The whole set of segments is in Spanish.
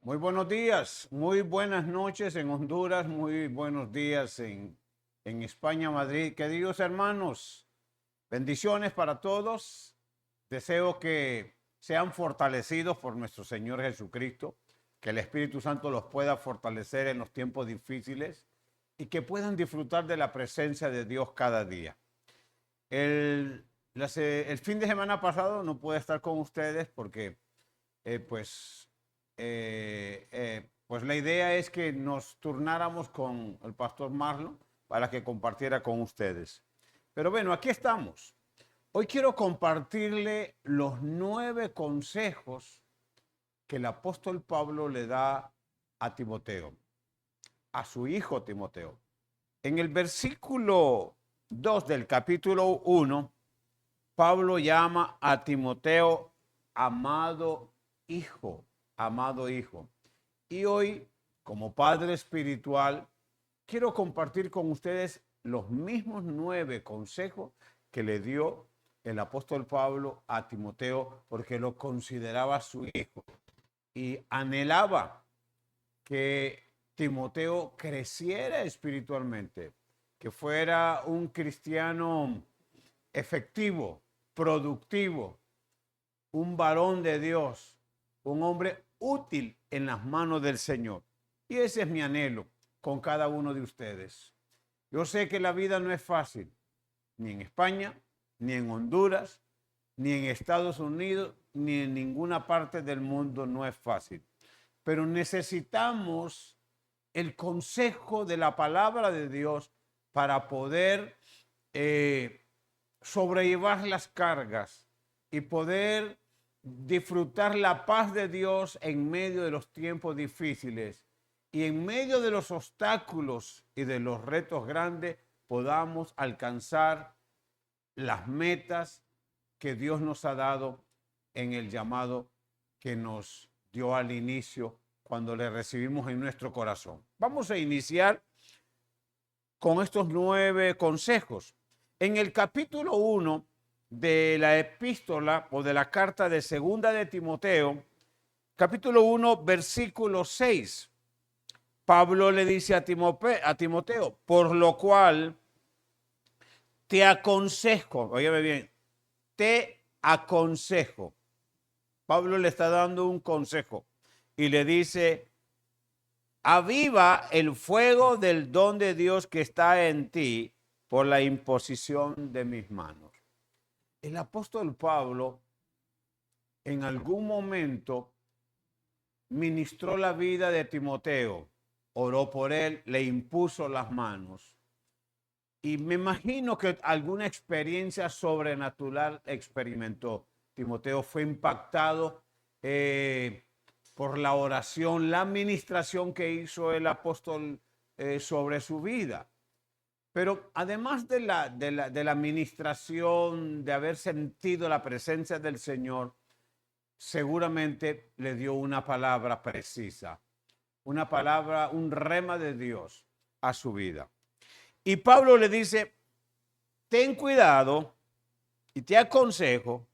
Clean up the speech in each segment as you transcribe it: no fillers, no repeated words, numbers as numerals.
Muy buenos días, muy buenas noches en Honduras, muy buenos días en España, Madrid. Queridos hermanos, bendiciones para todos. Deseo que sean fortalecidos por nuestro Señor Jesucristo, que el Espíritu Santo los pueda fortalecer en los tiempos difíciles y que puedan disfrutar de la presencia de Dios cada día. El fin de semana pasado no pude estar con ustedes porque pues la idea es que nos turnáramos con el pastor Marlon para que compartiera con ustedes. Pero bueno, aquí estamos. Hoy quiero compartirle los 9 consejos que el apóstol Pablo le da a Timoteo, a su hijo Timoteo. En el versículo 2 del capítulo 1, Pablo llama a Timoteo amado hijo, amado hijo. Y hoy, como padre espiritual, quiero compartir con ustedes los mismos 9 consejos que le dio el apóstol Pablo a Timoteo porque lo consideraba su hijo y anhelaba que Timoteo creciera espiritualmente, que fuera un cristiano efectivo, productivo, un varón de Dios, un hombre útil en las manos del Señor. Y ese es mi anhelo con cada uno de ustedes. Yo sé que la vida no es fácil, ni en España, ni en Honduras, ni en Estados Unidos, ni en ninguna parte del mundo no es fácil. Pero necesitamos el consejo de la palabra de Dios para poder sobrellevar las cargas y poder disfrutar la paz de Dios en medio de los tiempos difíciles y en medio de los obstáculos y de los retos grandes podamos alcanzar las metas que Dios nos ha dado en el llamado que nos dio al inicio cuando le recibimos en nuestro corazón. Vamos a iniciar con estos 9 consejos. En el capítulo 1 de la epístola o de la carta de segunda de Timoteo, capítulo 1, versículo 6, Pablo le dice a Timoteo, por lo cual te aconsejo, óyeme bien, te aconsejo. Pablo le está dando un consejo y le dice, aviva el fuego del don de Dios que está en ti por la imposición de mis manos. El apóstol Pablo en algún momento ministró la vida de Timoteo, oró por él, le impuso las manos. Y me imagino que alguna experiencia sobrenatural experimentó. Timoteo fue impactado por la oración, la administración que hizo el apóstol sobre su vida. Pero además de la administración, de haber sentido la presencia del Señor, seguramente le dio una palabra precisa, una palabra, un rema de Dios a su vida. Y Pablo le dice, ten cuidado y te aconsejo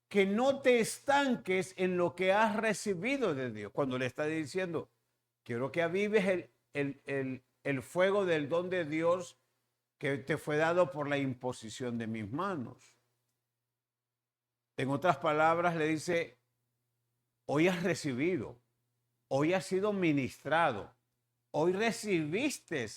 que no te estanques en lo que has recibido de Dios. Cuando le está diciendo, quiero que avives el fuego del don de Dios que te fue dado por la imposición de mis manos. En otras palabras, le dice, hoy has recibido, hoy has sido ministrado, hoy recibiste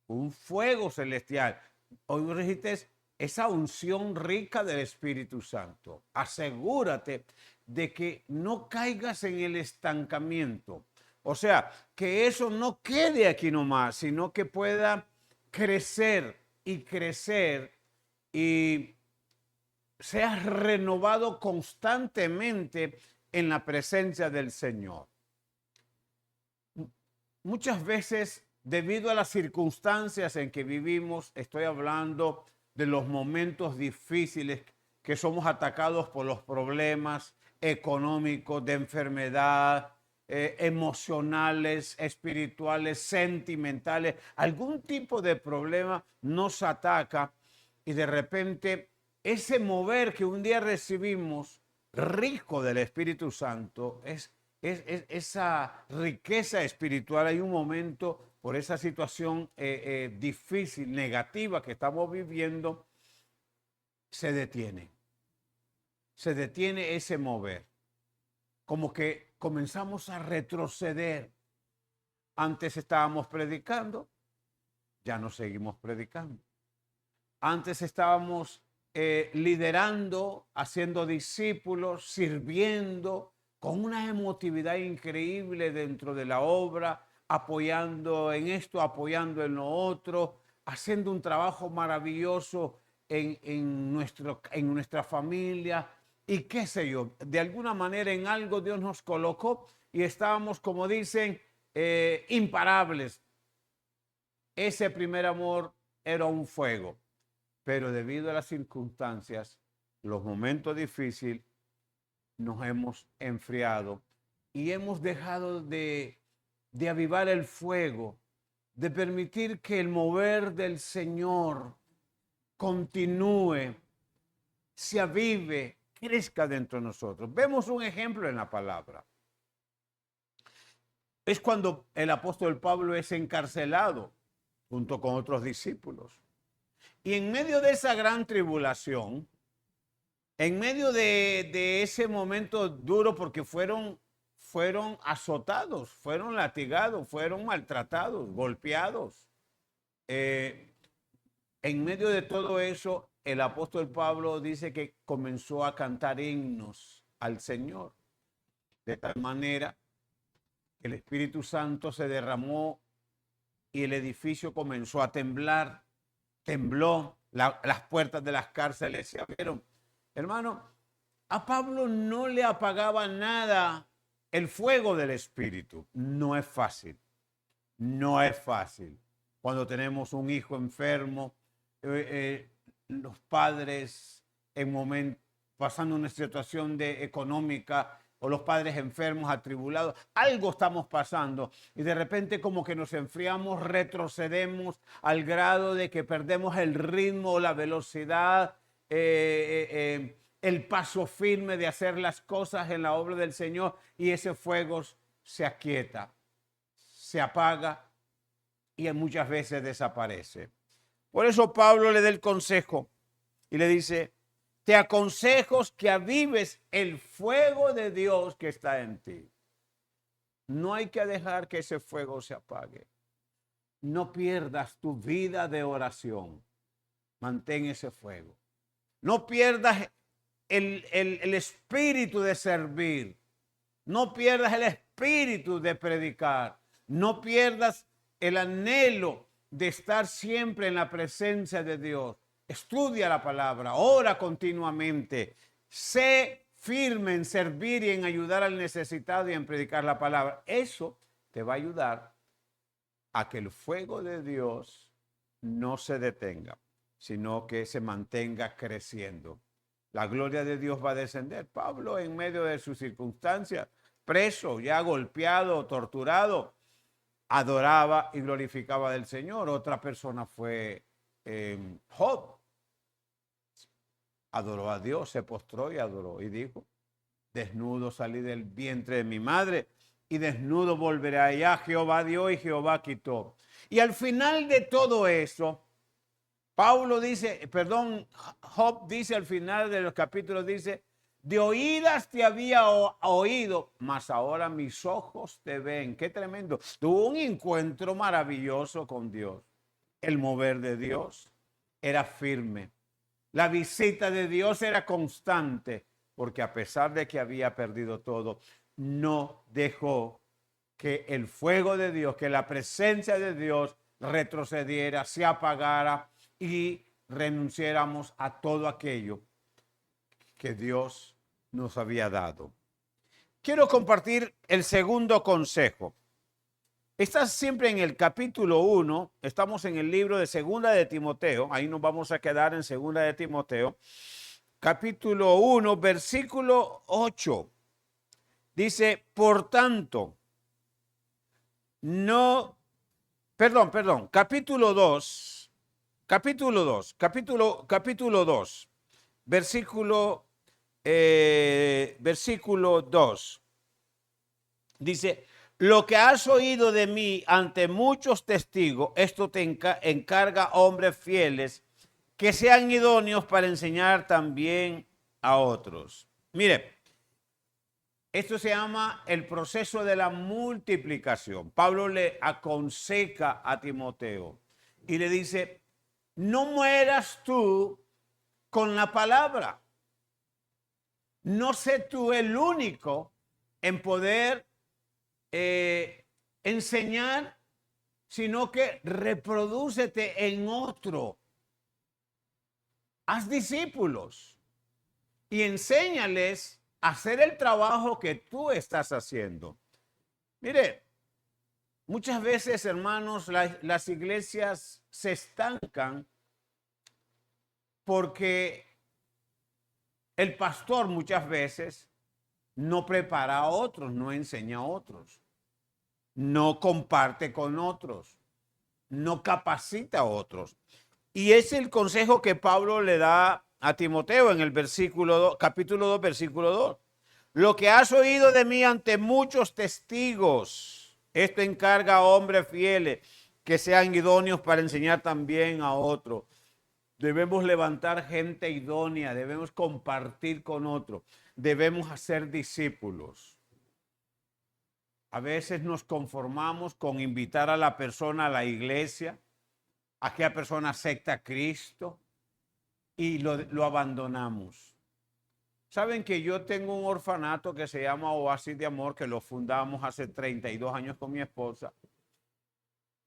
un fuego celestial, hoy recibiste esa unción rica del Espíritu Santo. Asegúrate de que no caigas en el estancamiento. O sea, que eso no quede aquí nomás, sino que pueda crecer y crecer y seas renovado constantemente en la presencia del Señor. Muchas veces, debido a las circunstancias en que vivimos, estoy hablando de los momentos difíciles que somos atacados por los problemas económicos, de enfermedad, emocionales, espirituales, sentimentales, algún tipo de problema nos ataca y de repente ese mover que un día recibimos rico del Espíritu Santo esa riqueza espiritual, hay un momento por esa situación difícil, negativa que estamos viviendo, se detiene. Se detiene ese mover. Como que comenzamos a retroceder. Antes estábamos predicando, ya no seguimos predicando. Antes estábamos liderando, haciendo discípulos, sirviendo, con una emotividad increíble dentro de la obra, apoyando en esto, apoyando en lo otro, haciendo un trabajo maravilloso en nuestra familia y qué sé yo. De alguna manera en algo Dios nos colocó y estábamos, como dicen, imparables. Ese primer amor era un fuego, pero debido a las circunstancias, los momentos difíciles, nos hemos enfriado y hemos dejado de avivar el fuego, de permitir que el mover del Señor continúe, se avive, crezca dentro de nosotros. Vemos un ejemplo en la palabra. Es cuando el apóstol Pablo es encarcelado junto con otros discípulos. Y en medio de esa gran tribulación, en medio de ese momento duro, porque fueron azotados, fueron latigados, fueron maltratados, golpeados. En medio de todo eso, el apóstol Pablo dice que comenzó a cantar himnos al Señor. De tal manera que el Espíritu Santo se derramó y el edificio comenzó a temblar. Tembló, las puertas de las cárceles se abrieron. Hermano, a Pablo no le apagaba nada el fuego del Espíritu. No es fácil. No es fácil. Cuando tenemos un hijo enfermo, los padres pasando una situación económica, o los padres enfermos, atribulados, algo estamos pasando y de repente como que nos enfriamos, retrocedemos al grado de que perdemos el ritmo, la velocidad, el paso firme de hacer las cosas en la obra del Señor y ese fuego se aquieta, se apaga y muchas veces desaparece. Por eso Pablo le da el consejo y le dice: te aconsejo que avives el fuego de Dios que está en ti. No hay que dejar que ese fuego se apague. No pierdas tu vida de oración. Mantén ese fuego. No pierdas el espíritu de servir. No pierdas el espíritu de predicar. No pierdas el anhelo de estar siempre en la presencia de Dios. Estudia la palabra, ora continuamente, sé firme en servir y en ayudar al necesitado y en predicar la palabra. Eso te va a ayudar a que el fuego de Dios no se detenga, sino que se mantenga creciendo. La gloria de Dios va a descender. Pablo, en medio de sus circunstancias, preso, ya golpeado, torturado, adoraba y glorificaba del Señor. Otra persona fue Job. Adoró a Dios, se postró y adoró y dijo: desnudo salí del vientre de mi madre y desnudo volveré allá. Jehová dio y Jehová quitó. Y al final de todo eso, Job dice al final de los capítulos, dice: de oídas te había oído, mas ahora mis ojos te ven. Qué tremendo. Tuvo un encuentro maravilloso con Dios. El mover de Dios era firme. La visita de Dios era constante, porque a pesar de que había perdido todo, no dejó que el fuego de Dios, que la presencia de Dios retrocediera, se apagara y renunciáramos a todo aquello que Dios nos había dado. Quiero compartir el segundo consejo. Estás siempre en el capítulo 1, estamos en el libro de Segunda de Timoteo, ahí nos vamos a quedar en Segunda de Timoteo, capítulo 1, versículo 8. Dice: por tanto, capítulo 2, versículo 2. Dice, lo que has oído de mí ante muchos testigos, esto te encarga a hombres fieles que sean idóneos para enseñar también a otros. Mire, esto se llama el proceso de la multiplicación. Pablo le aconseja a Timoteo y le dice, no mueras tú con la palabra. No sé tú el único en poder enseñar, sino que reprodúcete en otro. Haz discípulos y enséñales a hacer el trabajo que tú estás haciendo. Mire, muchas veces, hermanos, las iglesias se estancan porque el pastor muchas veces no prepara a otros, no enseña a otros, no comparte con otros, no capacita a otros. Y es el consejo que Pablo le da a Timoteo en el capítulo 2, versículo 2. Lo que has oído de mí ante muchos testigos, esto encarga a hombres fieles que sean idóneos para enseñar también a otros. Debemos levantar gente idónea, debemos compartir con otros, debemos hacer discípulos. A veces nos conformamos con invitar a la persona a la iglesia, a que la persona acepta a Cristo y lo abandonamos. Saben que yo tengo un orfanato que se llama Oasis de Amor, que lo fundamos hace 32 años con mi esposa.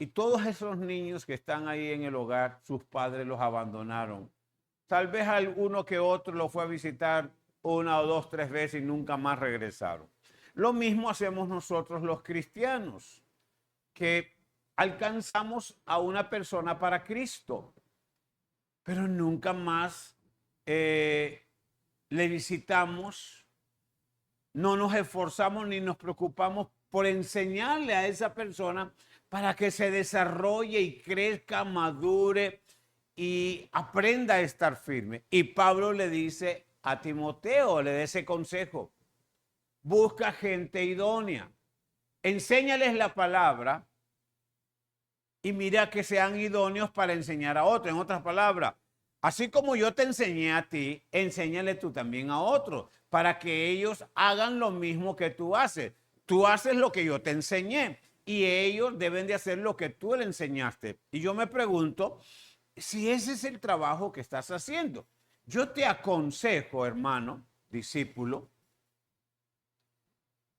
Y todos esos niños que están ahí en el hogar, sus padres los abandonaron. Tal vez alguno que otro lo fue a visitar 1 o 2, 3 veces y nunca más regresaron. Lo mismo hacemos nosotros los cristianos, que alcanzamos a una persona para Cristo, pero nunca más le visitamos, no nos esforzamos ni nos preocupamos por enseñarle a esa persona para que se desarrolle y crezca, madure y aprenda a estar firme. Y Pablo le dice a Timoteo, le da ese consejo, busca gente idónea, enséñales la palabra y mira que sean idóneos para enseñar a otros. En otras palabras, así como yo te enseñé a ti, enséñale tú también a otros, para que ellos hagan lo mismo que tú haces. Tú haces lo que yo te enseñé y ellos deben de hacer lo que tú le enseñaste. Y yo me pregunto si ese es el trabajo que estás haciendo. Yo te aconsejo, hermano, discípulo,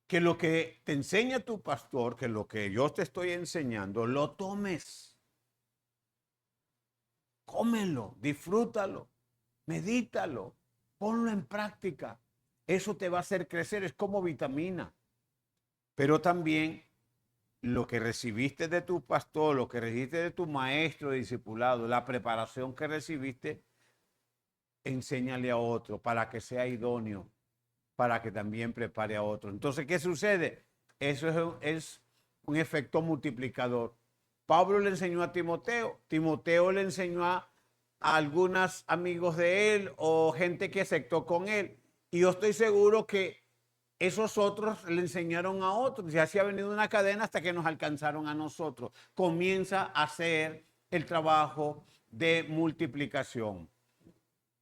que lo que te enseña tu pastor, que lo que yo te estoy enseñando, lo tomes. Cómelo, disfrútalo, medítalo, ponlo en práctica. Eso te va a hacer crecer, es como vitamina. Pero también lo que recibiste de tu pastor, lo que recibiste de tu maestro de discipulado, la preparación que recibiste, enséñale a otro para que sea idóneo, para que también prepare a otro. Entonces, ¿qué sucede? Eso es un efecto multiplicador. Pablo le enseñó a Timoteo, Timoteo le enseñó a algunos amigos de él o gente que aceptó con él. Y yo estoy seguro que esos otros le enseñaron a otros. Y así ha venido una cadena hasta que nos alcanzaron a nosotros. Comienza a hacer el trabajo de multiplicación.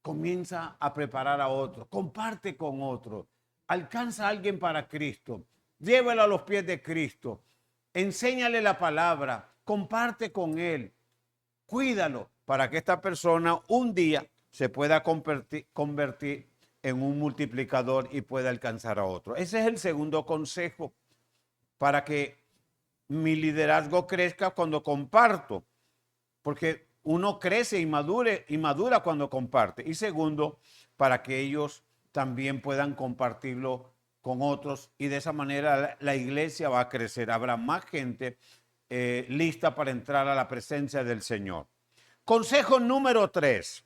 Comienza a preparar a otros. Comparte con otros. Alcanza a alguien para Cristo. Llévalo a los pies de Cristo. Enséñale la palabra. Comparte con él. Cuídalo para que esta persona un día se pueda convertir en un multiplicador y pueda alcanzar a otro. Ese es el segundo consejo para que mi liderazgo crezca cuando comparto, porque uno crece y madura cuando comparte. Y segundo, para que ellos también puedan compartirlo con otros y de esa manera la iglesia va a crecer. Habrá más gente lista para entrar a la presencia del Señor. Consejo número 3.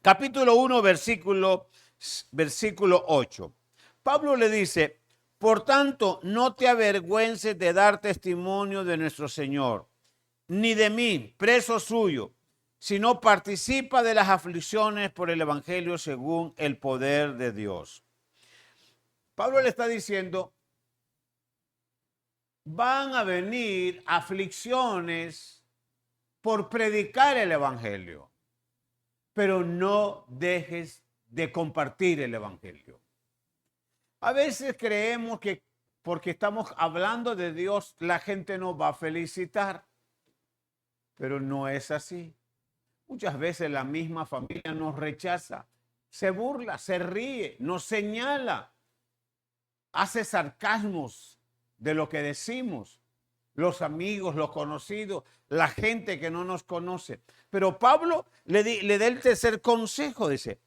Capítulo 1, versículo 8. Pablo le dice, por tanto, no te avergüences de dar testimonio de nuestro Señor, ni de mí, preso suyo, sino participa de las aflicciones por el Evangelio según el poder de Dios. Pablo le está diciendo, van a venir aflicciones por predicar el evangelio, pero no dejes de compartir el evangelio. A veces creemos que porque estamos hablando de Dios, la gente nos va a felicitar, pero no es así. Muchas veces la misma familia nos rechaza, se burla, se ríe, nos señala, hace sarcasmos de lo que decimos, los amigos, los conocidos, la gente que no nos conoce. Pero Pablo le da el tercer consejo, dice,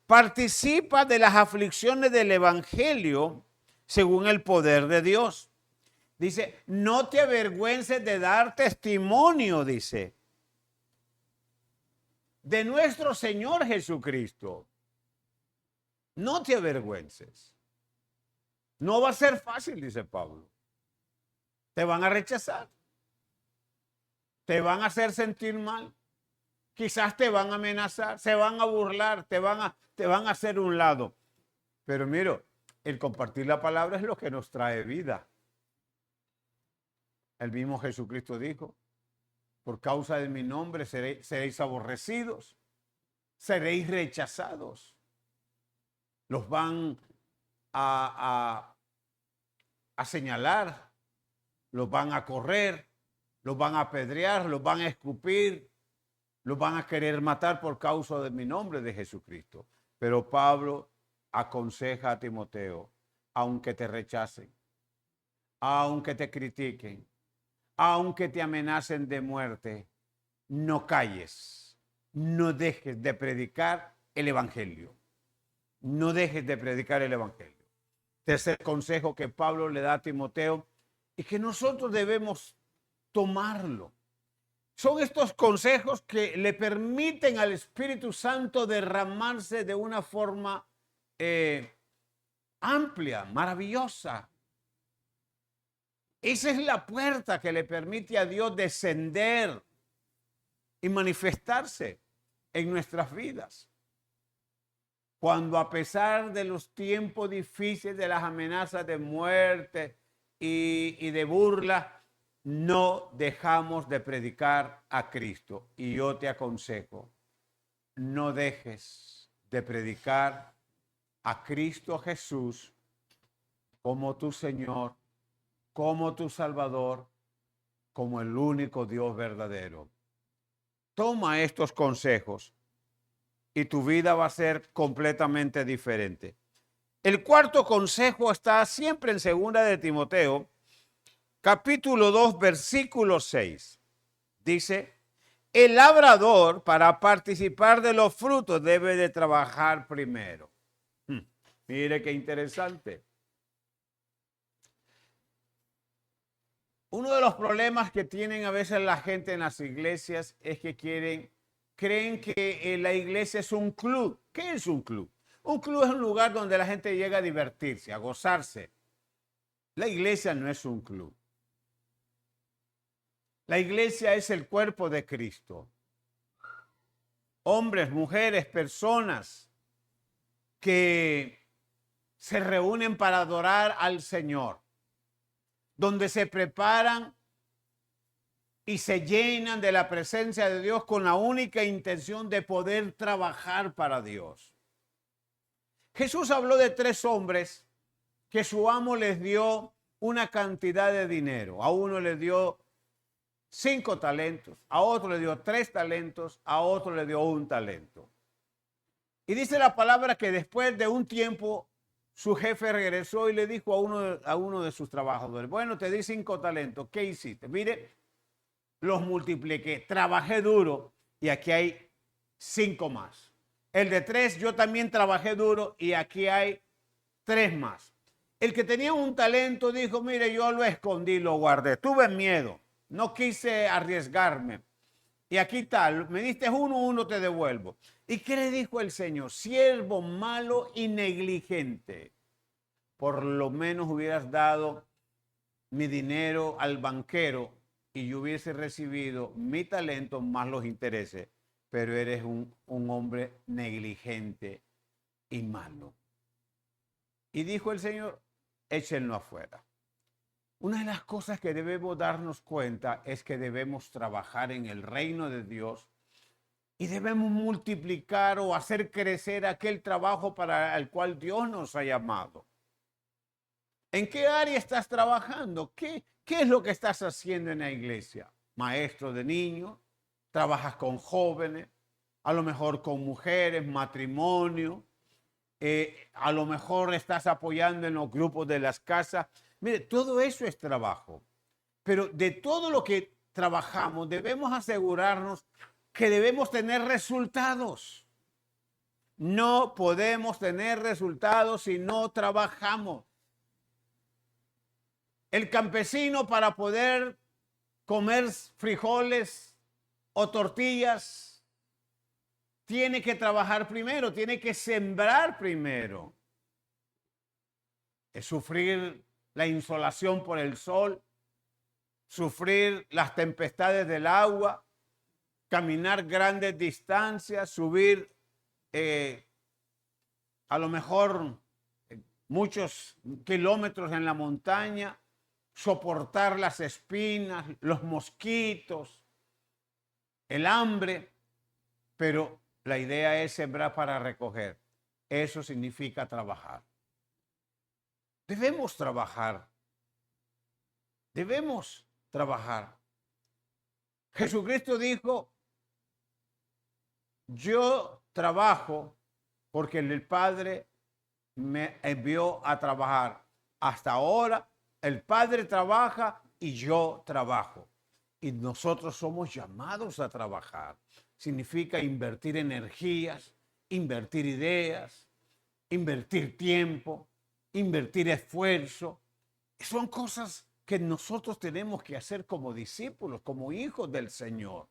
participa de las aflicciones del evangelio según el poder de Dios. Dice, no te avergüences de dar testimonio, dice, de nuestro Señor Jesucristo. No te avergüences. No va a ser fácil, dice Pablo. Te van a rechazar. Te van a hacer sentir mal. Quizás te van a amenazar, se van a burlar, te van a hacer un lado. Pero mira, el compartir la palabra es lo que nos trae vida. El mismo Jesucristo dijo, por causa de mi nombre seréis aborrecidos, seréis rechazados. Los van a señalar, los van a correr, los van a apedrear, los van a escupir, los van a querer matar por causa de mi nombre de Jesucristo. Pero Pablo aconseja a Timoteo, aunque te rechacen, aunque te critiquen, aunque te amenacen de muerte, no calles, no dejes de predicar el evangelio. No dejes de predicar el evangelio. Tercer consejo que Pablo le da a Timoteo y que nosotros debemos tomarlo. Son estos consejos que le permiten al Espíritu Santo derramarse de una forma amplia, maravillosa. Esa es la puerta que le permite a Dios descender y manifestarse en nuestras vidas. Cuando a pesar de los tiempos difíciles, de las amenazas de muerte y de burla, no dejamos de predicar a Cristo. Y yo te aconsejo, no dejes de predicar a Cristo Jesús como tu Señor, como tu Salvador, como el único Dios verdadero. Toma estos consejos y tu vida va a ser completamente diferente. El cuarto consejo está siempre en 2 de Timoteo, capítulo 2, versículo 6. Dice, el labrador para participar de los frutos debe de trabajar primero. Mire qué interesante. Uno de los problemas que tienen a veces la gente en las iglesias es que creen que la iglesia es un club. ¿Qué es un club? Un club es un lugar donde la gente llega a divertirse, a gozarse. La iglesia no es un club. La iglesia es el cuerpo de Cristo. Hombres, mujeres, personas que se reúnen para adorar al Señor, donde se preparan y se llenan de la presencia de Dios con la única intención de poder trabajar para Dios. Jesús habló de 3 hombres que su amo les dio una cantidad de dinero. A uno le dio 5 talentos, a otro le dio 3 talentos, a otro le dio 1 talento. Y dice la palabra que después de un tiempo su jefe regresó y le dijo a uno de sus trabajadores, bueno, te di 5 talentos, ¿qué hiciste? Mire, los multipliqué, trabajé duro y aquí hay 5 más. El de 3, yo también trabajé duro y aquí hay 3 más. El que tenía 1 talento dijo, mire, yo lo escondí, lo guardé, tuve miedo, no quise arriesgarme. Y aquí está, me diste 1 te devuelvo. ¿Y qué le dijo el Señor? Siervo malo y negligente. Por lo menos hubieras dado mi dinero al banquero y yo hubiese recibido mi talento más los intereses. Pero eres un hombre negligente y malo. Y dijo el Señor, échenlo afuera. Una de las cosas que debemos darnos cuenta es que debemos trabajar en el reino de Dios y debemos multiplicar o hacer crecer aquel trabajo para el cual Dios nos ha llamado. ¿En qué área estás trabajando? ¿Qué es lo que estás haciendo en la iglesia? Maestro de niños, trabajas con jóvenes, a lo mejor con mujeres, matrimonio, a lo mejor estás apoyando en los grupos de las casas. Mire, todo eso es trabajo. Pero de todo lo que trabajamos, debemos asegurarnos que debemos tener resultados. No podemos tener resultados si no trabajamos. El campesino, para poder comer frijoles o tortillas, tiene que trabajar primero, tiene que sembrar primero. Es sufrir la insolación por el sol, sufrir las tempestades del agua, caminar grandes distancias, subir a lo mejor muchos kilómetros en la montaña, soportar las espinas, los mosquitos, el hambre, pero la idea es sembrar para recoger. Eso significa trabajar. Debemos trabajar. Debemos trabajar. Jesucristo dijo, yo trabajo porque el Padre me envió a trabajar. Hasta ahora el Padre trabaja y yo trabajo. Y nosotros somos llamados a trabajar. Significa invertir energías, invertir ideas, invertir tiempo, invertir esfuerzo. Son cosas que nosotros tenemos que hacer como discípulos, como hijos del Señor.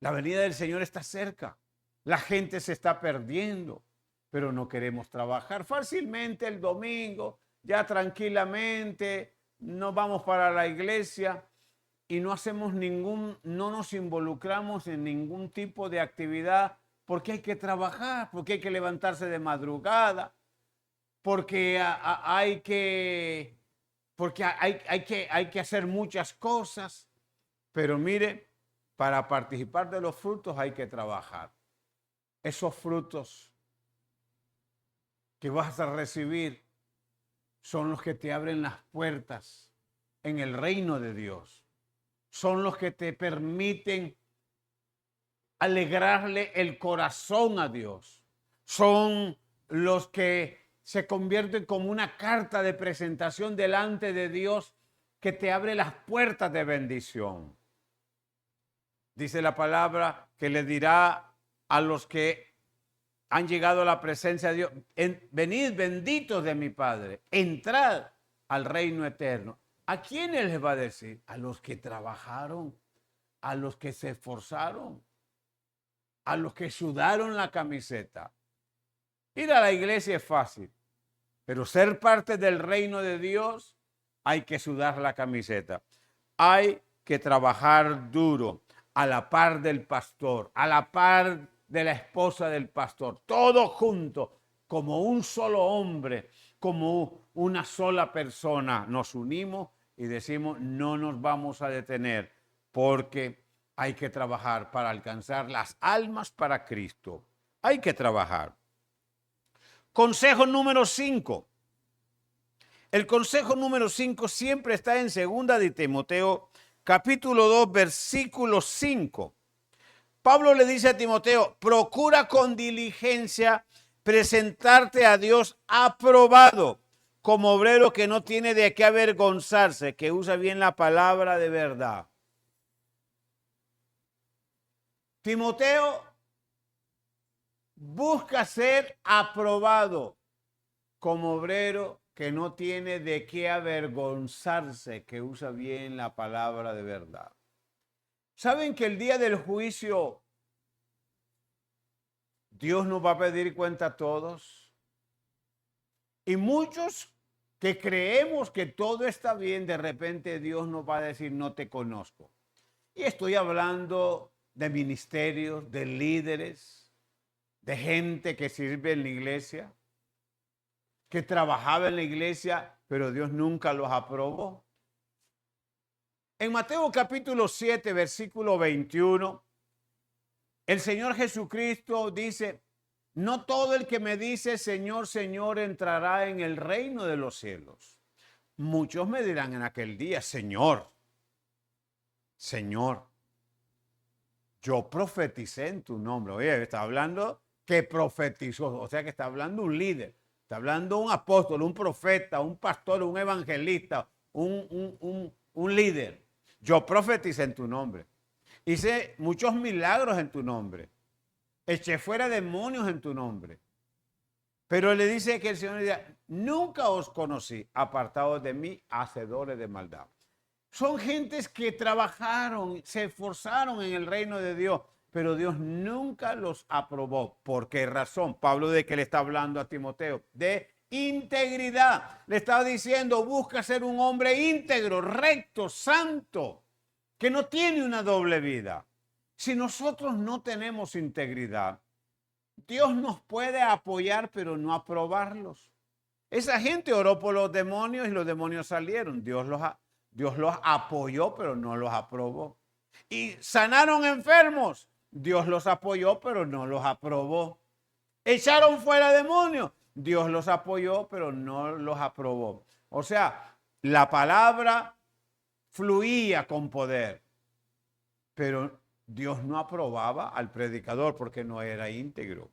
La venida del Señor está cerca. La gente se está perdiendo, pero no queremos trabajar. Fácilmente el domingo, ya tranquilamente, nos vamos para la iglesia y no hacemos no nos involucramos en ningún tipo de actividad porque hay que trabajar, porque hay que levantarse de madrugada, porque hay que hacer muchas cosas. Pero mire, para participar de los frutos hay que trabajar. Esos frutos que vas a recibir son los que te abren las puertas en el reino de Dios. Son los que te permiten alegrarle el corazón a Dios. Son los que se convierten como una carta de presentación delante de Dios que te abre las puertas de bendición. Dice la palabra que le dirá a los que han llegado a la presencia de Dios, venid benditos de mi Padre, entrad al reino eterno. ¿A quiénes les va a decir? A los que trabajaron, a los que se esforzaron, a los que sudaron la camiseta. Ir a la iglesia es fácil, pero ser parte del reino de Dios hay que sudar la camiseta. Hay que trabajar duro, a la par del pastor, a la par de la esposa del pastor, todos juntos, como un solo hombre, como una sola persona. Nos unimos y decimos, no nos vamos a detener, porque hay que trabajar para alcanzar las almas para Cristo. Hay que trabajar. Consejo número 5. El consejo número 5 siempre está en 2 de Timoteo, capítulo 2, versículo 5. Pablo le dice a Timoteo, procura con diligencia presentarte a Dios aprobado, como obrero que no tiene de qué avergonzarse, que usa bien la palabra de verdad. Timoteo busca ser aprobado como obrero que no tiene de qué avergonzarse, que usa bien la palabra de verdad. ¿Saben que el día del juicio Dios nos va a pedir cuenta a todos? Y muchos que creemos que todo está bien, de repente Dios nos va a decir, no te conozco. Y estoy hablando de ministerios, de líderes, de gente que sirve en la iglesia, que trabajaba en la iglesia, pero Dios nunca los aprobó. En Mateo capítulo 7, versículo 21, el Señor Jesucristo dice, no todo el que me dice Señor, Señor entrará en el reino de los cielos. Muchos me dirán en aquel día, Señor, Señor, yo profeticé en tu nombre. Oye, está hablando que profetizó, o sea que está hablando un líder, está hablando un apóstol, un profeta, un pastor, un evangelista, un líder. Yo profeticé en tu nombre. Hice muchos milagros en tu nombre. Eché fuera demonios en tu nombre. Pero le dice que el Señor le dice, nunca os conocí, apartados de mí, hacedores de maldad. Son gentes que trabajaron, se esforzaron en el reino de Dios, pero Dios nunca los aprobó. ¿Por qué razón? Pablo de que le está hablando a Timoteo, de integridad. Le está diciendo, busca ser un hombre íntegro, recto, santo, que no tiene una doble vida. Si nosotros no tenemos integridad, Dios nos puede apoyar, pero no aprobarlos. Esa gente oró por los demonios y los demonios salieron. Dios los apoyó, pero no los aprobó. Y sanaron enfermos. Dios los apoyó, pero no los aprobó. Echaron fuera demonios. Dios los apoyó, pero no los aprobó. O sea, la palabra fluía con poder, pero Dios no aprobaba al predicador porque no era íntegro.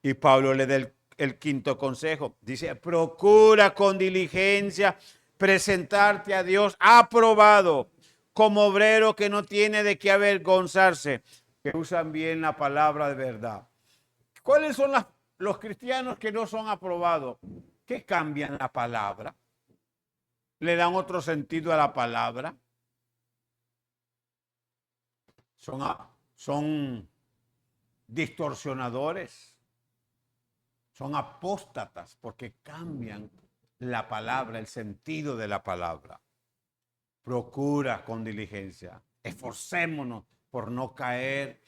Y Pablo le da el quinto consejo. Dice, procura con diligencia presentarte a Dios aprobado como obrero que no tiene de qué avergonzarse, que usan bien la palabra de verdad. ¿Cuáles son los cristianos que no son aprobados? Que cambian la palabra, le dan otro sentido a la palabra. Son distorsionadores, son apóstatas porque cambian la palabra, el sentido de la palabra. Procura con diligencia, esforcémonos por no caer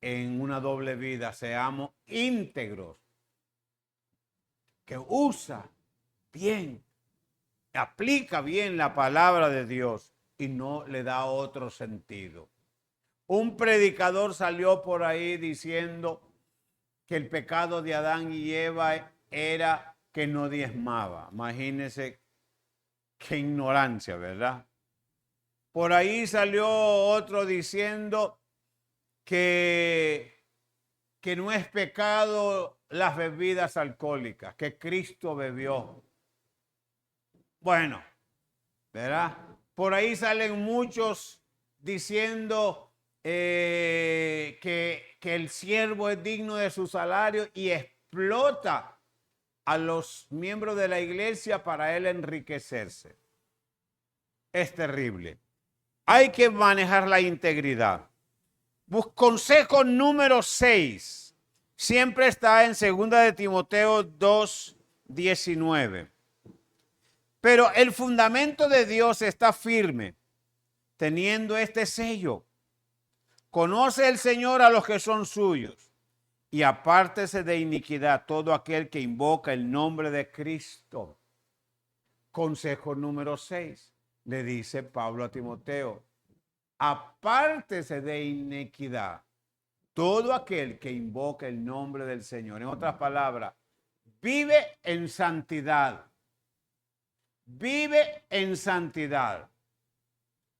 en una doble vida, seamos íntegros, que usa bien, aplica bien la palabra de Dios y no le da otro sentido. Un predicador salió por ahí diciendo que el pecado de Adán y Eva era que no diezmaba. Imagínense qué ignorancia, ¿verdad? Por ahí salió otro diciendo que no es pecado las bebidas alcohólicas, que Cristo bebió. Bueno, ¿verdad? Por ahí salen muchos diciendo que el siervo es digno de su salario y explota a los miembros de la iglesia para él enriquecerse. Es terrible. Hay que manejar la integridad. Consejo número 6. Siempre está en 2 de Timoteo 2:19. Pero el fundamento de Dios está firme, teniendo este sello. Conoce el Señor a los que son suyos y apártese de iniquidad todo aquel que invoca el nombre de Cristo. Consejo número 6. Le dice Pablo a Timoteo, apártese de iniquidad todo aquel que invoca el nombre del Señor. En otras palabras, vive en santidad. Vive en santidad.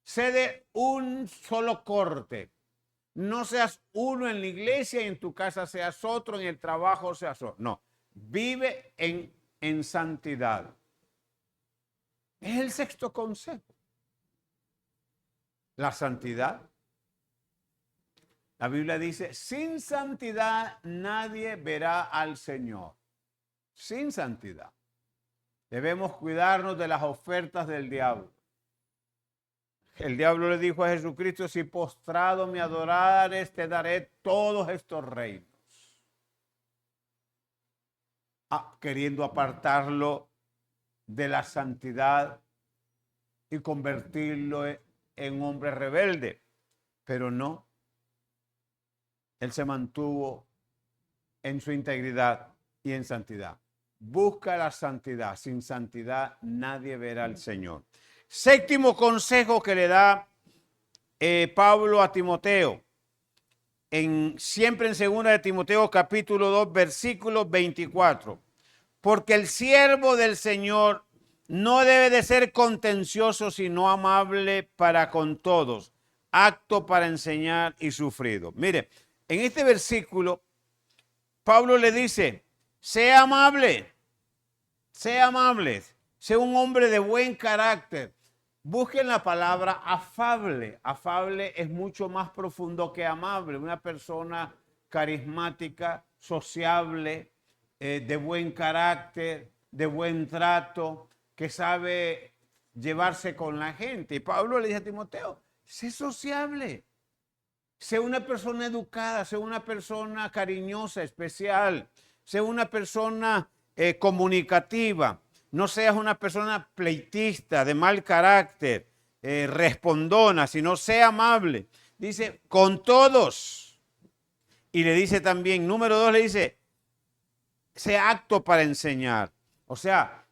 Sé de un solo corte. No seas uno en la iglesia y en tu casa seas otro, en el trabajo seas otro. No, vive en santidad. Es el sexto consejo. La santidad. La Biblia dice, sin santidad nadie verá al Señor. Sin santidad. Debemos cuidarnos de las ofertas del diablo. El diablo le dijo a Jesucristo, si postrado me adorares, te daré todos estos reinos. Queriendo apartarlo de la santidad y convertirlo en hombre rebelde. Pero no. Él se mantuvo en su integridad y en santidad. Busca la santidad. Sin santidad nadie verá al Señor. Séptimo consejo que le da Pablo a Timoteo, siempre en 2 de Timoteo capítulo 2, versículo 24. Porque el siervo del Señor no debe de ser contencioso, sino amable para con todos, apto para enseñar y sufrido. Mire, en este versículo, Pablo le dice, sea amable, sea amable, sea un hombre de buen carácter. Busquen la palabra afable. Afable es mucho más profundo que amable. Una persona carismática, sociable, de buen carácter, de buen trato, que sabe llevarse con la gente. Y Pablo le dice a Timoteo, sé sociable, sé una persona educada, sé una persona cariñosa, especial, sé una persona comunicativa. No seas una persona pleitista, de mal carácter, respondona, sino sea amable. Dice, con todos. Y le dice también, número 2, le dice, sea apto para enseñar. O sea,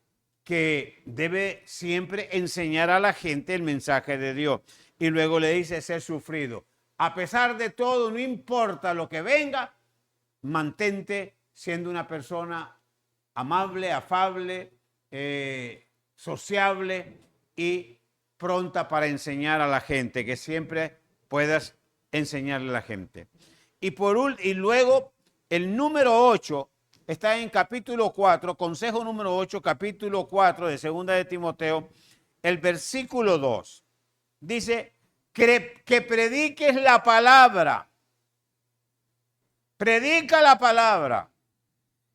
que debe siempre enseñar a la gente el mensaje de Dios. Y luego le dice, ser sufrido. A pesar de todo, no importa lo que venga, mantente siendo una persona amable, afable, sociable y pronta para enseñar a la gente, que siempre puedas enseñarle a la gente. Y luego el número 8 está en capítulo 4, consejo número 8, capítulo 4 de 2 de Timoteo, el versículo 2. Dice que prediques la palabra. Predica la palabra.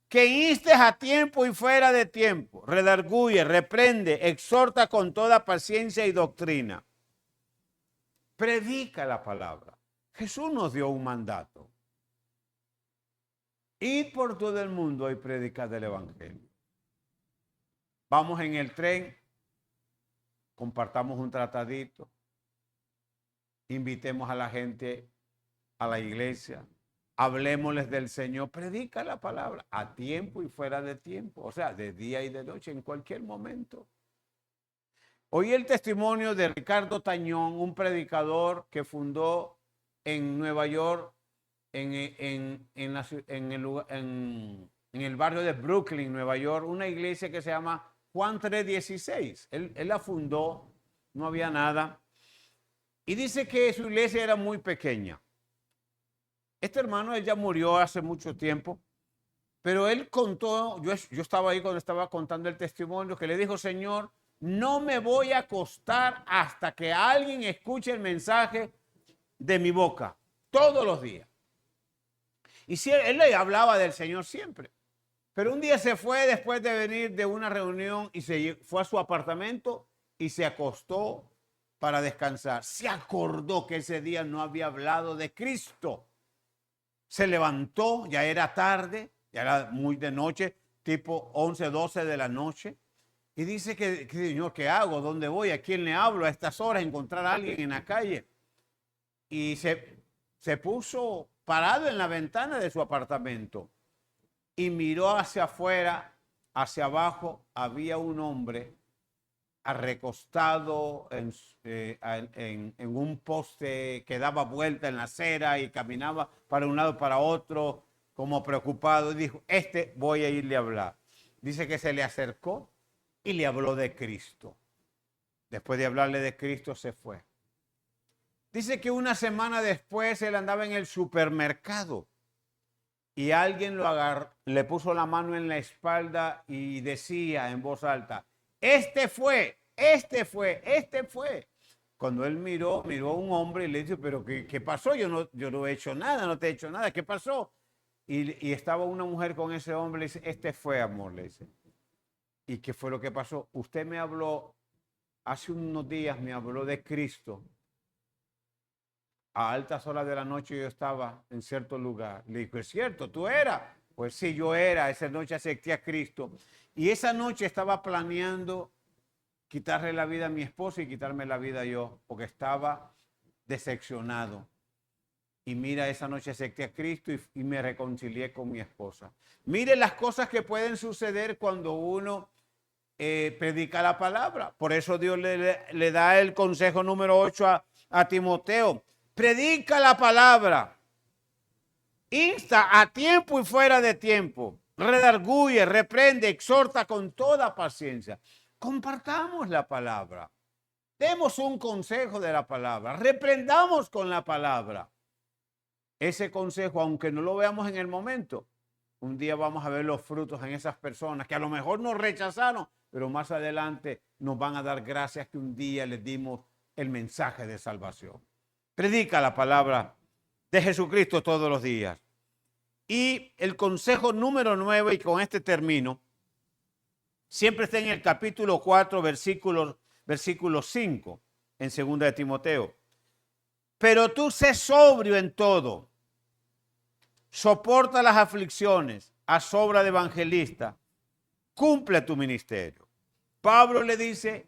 Que instes a tiempo y fuera de tiempo, redarguye, reprende, exhorta con toda paciencia y doctrina. Predica la palabra. Jesús nos dio un mandato. Ir por todo el mundo y predicar el evangelio. Vamos en el tren, compartamos un tratadito, invitemos a la gente a la iglesia, hablemosles del Señor, predica la palabra a tiempo y fuera de tiempo, o sea, de día y de noche, en cualquier momento. Oí el testimonio de Ricardo Tañón, un predicador que fundó en Nueva York, en el barrio de Brooklyn, Nueva York, una iglesia que se llama Juan 3:16. Él la fundó, no había nada. Y dice que su iglesia era muy pequeña. Este hermano, él ya murió hace mucho tiempo, pero él contó, yo estaba ahí cuando estaba contando el testimonio, que le dijo, Señor, no me voy a acostar hasta que alguien escuche el mensaje de mi boca, todos los días. Y si él le hablaba del Señor siempre. Pero un día se fue después de venir de una reunión y se fue a su apartamento y se acostó para descansar. Se acordó que ese día no había hablado de Cristo. Se levantó, ya era tarde, ya era muy de noche, tipo 11, 12 de la noche. Y dice que Señor, ¿qué hago? ¿Dónde voy? ¿A quién le hablo a estas horas? Encontrar a alguien en la calle. Y se puso parado en la ventana de su apartamento y miró hacia afuera, hacia abajo, había un hombre recostado en un poste que daba vuelta en la acera y caminaba para un lado para otro como preocupado. Y dijo, voy a irle a hablar. Dice que se le acercó y le habló de Cristo. Después de hablarle de Cristo se fue. Dice que una semana después él andaba en el supermercado y alguien lo agarró, le puso la mano en la espalda y decía en voz alta, este fue. Cuando él miró a un hombre y le dice, pero ¿qué pasó? Yo no he hecho nada, no te he hecho nada, ¿qué pasó? Y estaba una mujer con ese hombre, le dice, este fue, amor, le dice. ¿Y qué fue lo que pasó? Usted me habló, hace unos días me habló de Cristo. A altas horas de la noche yo estaba en cierto lugar. Le dijo, ¿es cierto? ¿Tú eras? Pues sí, yo era. Esa noche acepté a Cristo. Y esa noche estaba planeando quitarle la vida a mi esposa y quitarme la vida yo, porque estaba decepcionado. Y mira, esa noche acepté a Cristo y me reconcilié con mi esposa. Mire las cosas que pueden suceder cuando uno predica la palabra. Por eso Dios le da el consejo número 8 a Timoteo. Predica la palabra. Insta a tiempo y fuera de tiempo. Redarguye, reprende, exhorta con toda paciencia. Compartamos la palabra. Demos un consejo de la palabra. Reprendamos con la palabra. Ese consejo, aunque no lo veamos en el momento, un día vamos a ver los frutos en esas personas que a lo mejor nos rechazaron, pero más adelante nos van a dar gracias que un día les dimos el mensaje de salvación. Predica la palabra de Jesucristo todos los días. Y el consejo número 9, y con este termino, siempre está en el capítulo 4, versículo 5, en 2 de Timoteo. Pero tú sé sobrio en todo. Soporta las aflicciones, haz obra de evangelista, cumple tu ministerio. Pablo le dice,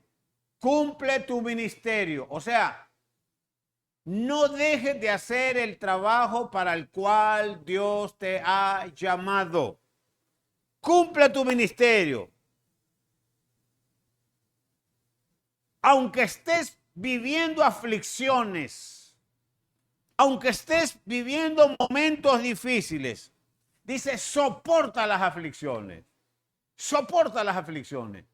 cumple tu ministerio. O sea, no dejes de hacer el trabajo para el cual Dios te ha llamado. Cumple tu ministerio. Aunque estés viviendo aflicciones, aunque estés viviendo momentos difíciles, dice, soporta las aflicciones. Soporta las aflicciones.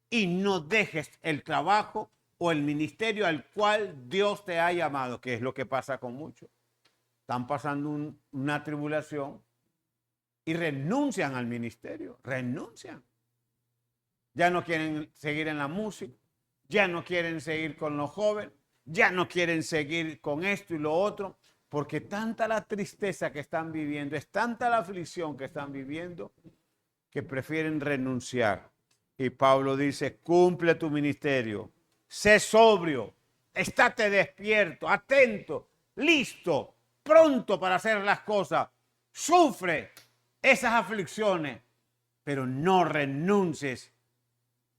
Y no dejes el trabajo o el ministerio al cual Dios te ha llamado, que es lo que pasa con muchos. Están pasando una tribulación y renuncian al ministerio. Renuncian. Ya no quieren seguir en la música. Ya no quieren seguir con los jóvenes. Ya no quieren seguir con esto y lo otro, porque tanta la tristeza que están viviendo, es tanta la aflicción que están viviendo, que prefieren renunciar. Y Pablo dice, cumple tu ministerio, sé sobrio, estate despierto, atento, listo, pronto para hacer las cosas. Sufre esas aflicciones, pero no renuncies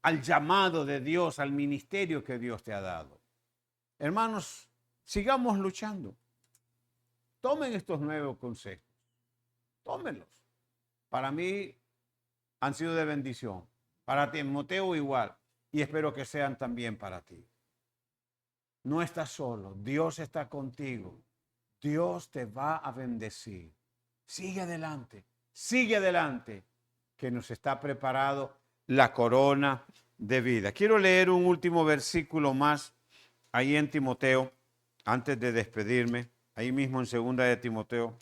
al llamado de Dios, al ministerio que Dios te ha dado. Hermanos, sigamos luchando. Tomen estos 9 consejos. Tómenlos. Para mí han sido de bendición. Para Timoteo igual. Y espero que sean también para ti. No estás solo. Dios está contigo. Dios te va a bendecir. Sigue adelante. Sigue adelante. Que nos está preparado la corona de vida. Quiero leer un último versículo más ahí en Timoteo, antes de despedirme, ahí mismo en 2 de Timoteo.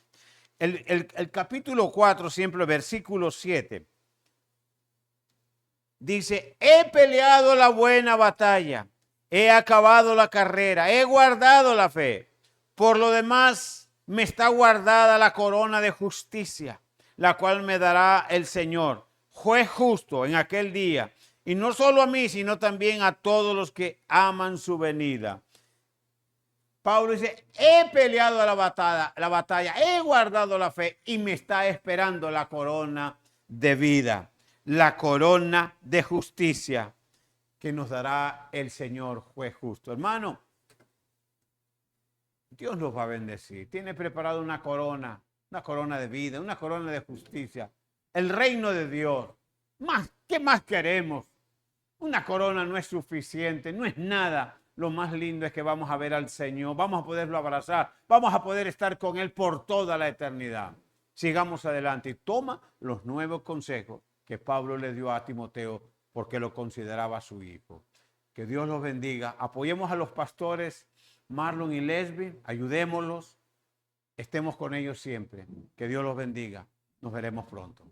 El capítulo 4, siempre versículo 7, dice, he peleado la buena batalla, he acabado la carrera, he guardado la fe. Por lo demás, me está guardada la corona de justicia, la cual me dará el Señor, juez justo en aquel día. Y no solo a mí, sino también a todos los que aman su venida. Pablo dice, he peleado la batalla, he guardado la fe y me está esperando la corona de vida, la corona de justicia que nos dará el Señor juez justo. Hermano, Dios nos va a bendecir. Tiene preparado una corona de vida, una corona de justicia. El reino de Dios. ¿Qué más queremos? Una corona no es suficiente, no es nada. Lo más lindo es que vamos a ver al Señor, vamos a poderlo abrazar, vamos a poder estar con Él por toda la eternidad. Sigamos adelante y toma los 9 consejos que Pablo le dio a Timoteo porque lo consideraba su hijo. Que Dios los bendiga. Apoyemos a los pastores Marlon y Lesbi, ayudémoslos, estemos con ellos siempre. Que Dios los bendiga. Nos veremos pronto.